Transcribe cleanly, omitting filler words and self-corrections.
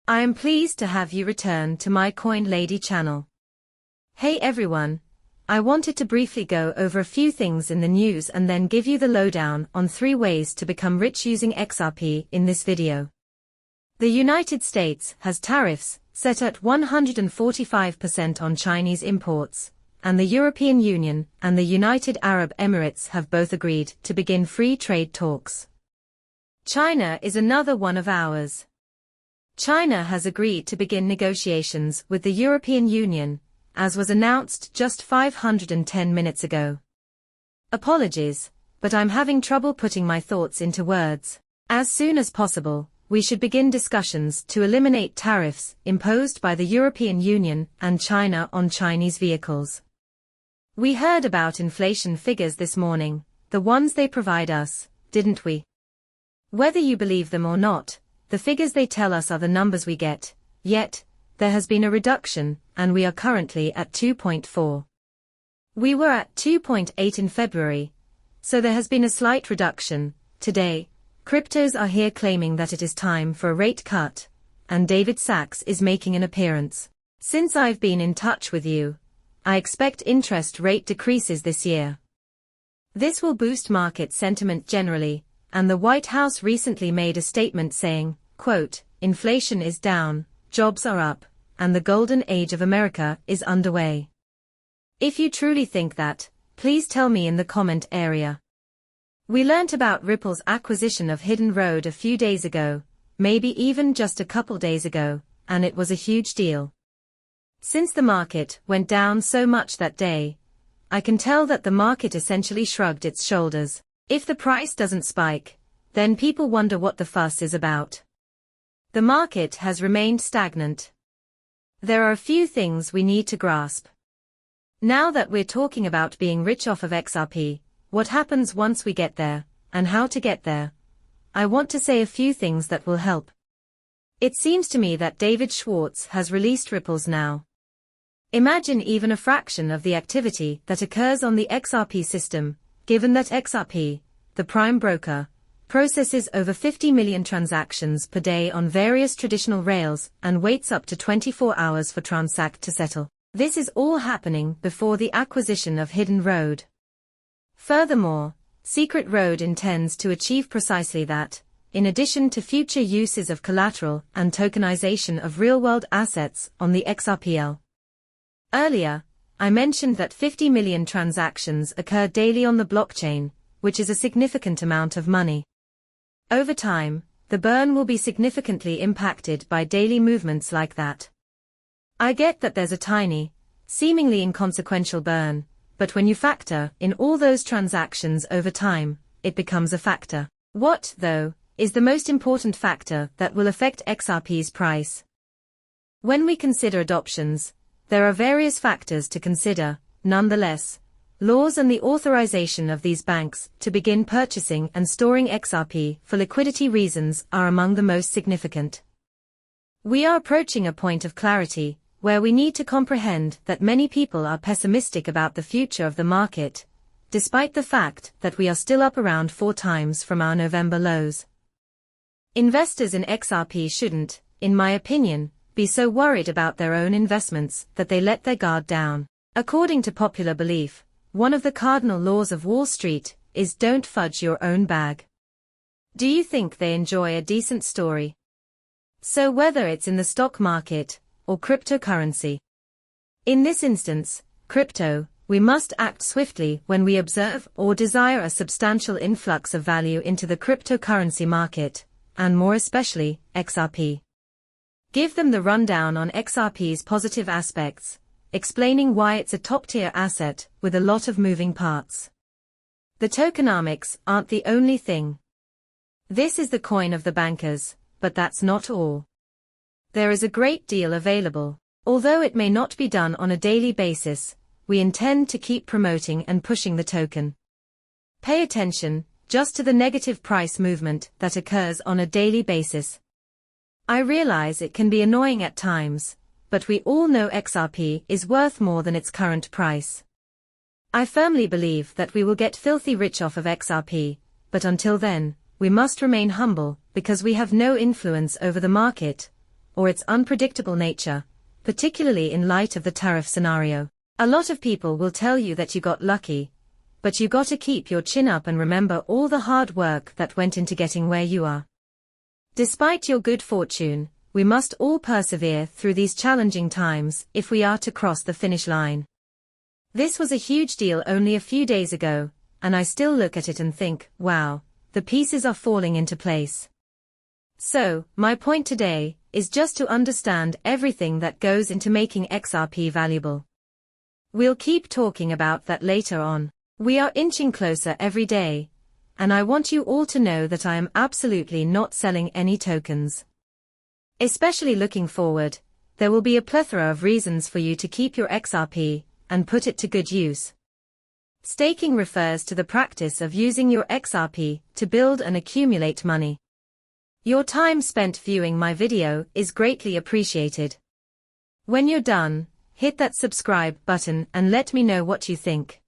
I am pleased to have you return to my Coin Lady channel. Hey everyone, I wanted to briefly go over a few things in the news and then give you the lowdown on 3 ways to become rich using XRP in this video. The United States has tariffs set at 145% on Chinese imports, and the European Union and the United Arab Emirates have both agreed to begin free trade talks. China is another one of ours. China has agreed to begin negotiations with the European Union, as was announced just 510 minutes ago. Apologies, but I'm having trouble putting my thoughts into words. As soon as possible, we should begin discussions to eliminate tariffs imposed by the European Union and China on Chinese vehicles. We heard about inflation figures this morning, the ones they provide us, didn't we? Whether you believe them or not, the figures they tell us are the numbers we get, yet, there has been a reduction, and we are currently at 2.4. We were at 2.8 in February, so there has been a slight reduction. Today, cryptos are here claiming that it is time for a rate cut, and David Sachs is making an appearance. Since I've been in touch with you, I expect interest rate decreases this year. This will boost market sentiment generally, and the White House recently made a statement saying, quote, "Inflation is down, jobs are up, and the golden age of America is underway." If you truly think that, please tell me in the comment area. We learnt about Ripple's acquisition of Hidden Road a few days ago, maybe even just a couple days ago, and it was a huge deal. Since the market went down so much that day, I can tell that the market essentially shrugged its shoulders. If the price doesn't spike, then people wonder what the fuss is about. The market has remained stagnant. There are a few things we need to grasp. Now that we're talking about being rich off of XRP, what happens once we get there, and how to get there, I want to say a few things that will help. It seems to me that David Schwartz has released ripples now. Imagine even a fraction of the activity that occurs on the XRP system, given that XRP, the prime broker, processes over 50 million transactions per day on various traditional rails and waits up to 24 hours for transact to settle. This is all happening before the acquisition of Hidden Road. Furthermore, Secret Road intends to achieve precisely that, in addition to future uses of collateral and tokenization of real-world assets on the XRPL. Earlier, I mentioned that 50 million transactions occur daily on the blockchain, which is a significant amount of money. Over time, the burn will be significantly impacted by daily movements like that. I get that there's a tiny, seemingly inconsequential burn, but when you factor in all those transactions over time, it becomes a factor. What, though, is the most important factor that will affect XRP's price? When we consider adoptions, there are various factors to consider. Nonetheless, laws and the authorization of these banks to begin purchasing and storing XRP for liquidity reasons are among the most significant. We are approaching a point of clarity, where we need to comprehend that many people are pessimistic about the future of the market, despite the fact that we are still up around 4 times from our November lows. Investors in XRP shouldn't, in my opinion, be so worried about their own investments that they let their guard down. According to popular belief, one of the cardinal laws of Wall Street is don't fudge your own bag. Do you think they enjoy a decent story? So whether it's in the stock market or cryptocurrency. In this instance, crypto, we must act swiftly when we observe or desire a substantial influx of value into the cryptocurrency market, and more especially, XRP. Give them the rundown on XRP's positive aspects, explaining why it's a top-tier asset with a lot of moving parts. The tokenomics aren't the only thing. This is the coin of the bankers, but that's not all. There is a great deal available. Although it may not be done on a daily basis, we intend to keep promoting and pushing the token. Pay attention just to the negative price movement that occurs on a daily basis. I realize it can be annoying at times, but we all know XRP is worth more than its current price. I firmly believe that we will get filthy rich off of XRP, but until then, we must remain humble, because we have no influence over the market, or its unpredictable nature, particularly in light of the tariff scenario. A lot of people will tell you that you got lucky, but you gotta keep your chin up and remember all the hard work that went into getting where you are. Despite your good fortune, we must all persevere through these challenging times if we are to cross the finish line. This was a huge deal only a few days ago, and I still look at it and think, wow, the pieces are falling into place. So, my point today is just to understand everything that goes into making XRP valuable. We'll keep talking about that later on. We are inching closer every day, and I want you all to know that I am absolutely not selling any tokens. Especially looking forward, there will be a plethora of reasons for you to keep your XRP and put it to good use. Staking refers to the practice of using your XRP to build and accumulate money. Your time spent viewing my video is greatly appreciated. When you're done, hit that subscribe button and let me know what you think.